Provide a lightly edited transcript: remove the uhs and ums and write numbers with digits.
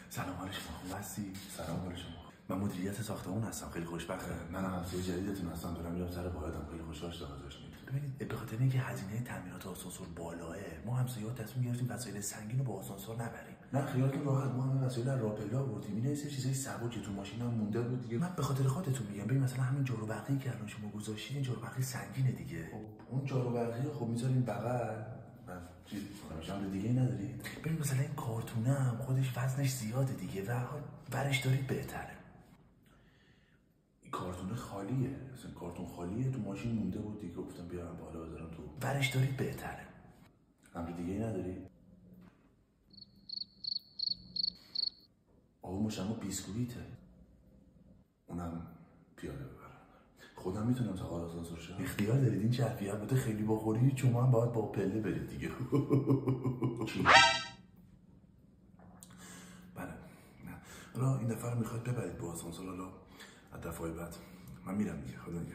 سلام حال شما خوب هستی؟ سلام حال شما. من مدیریت ساختمون هستم، خیلی خوشبختم. منم همسایه جدیدتون هستم، دارم میرم سر واحدم، خیلی خوشحال شدم ازش. ببینید به خاطر اینکه هزینه تعمیرات آسانسور بالاه، ما همسایه‌ها تصمیم گرفتیم وسایل سنگین رو با آسانسور نبریم. نه خیالتون راحت، ما همه وسایل راپلا آوردیم. اینا یه چیزای سبک تو ماشینم مونده بود دیگه. من به خاطر خودتون میگم، ببین مثلا همین جارو برقی که الان شما گذاشتین، جارو برقی سنگینه دیگه. خب اون جارو برقی خب میذاریم بغل. چیز روشن دیگه ندارید؟ ببین مثلا این کارتونه هم خودش وزنش زیاده دیگه و برش دارید بهتره. کارتون خالیه، مثلا کارتون خالیه تو ماشین مونده بود دیگه، گفتم بیارم بالا بذارم تو. برش دارید بهتره. امر دیگه نداری؟ آقا مشما بیسکویته، اونم پیاده ببرم. خودم میتونم سوار آسانسور شم؟ اختیار دارید، این چرفی البته خیلی بخوری شما هم باید با پله برید دیگه. چی؟ بله نه حالا این دفعه رو میخواید ببرید با آسانسور، حالا از دفعه بعد من میرم دیگه. خدا نگهدار.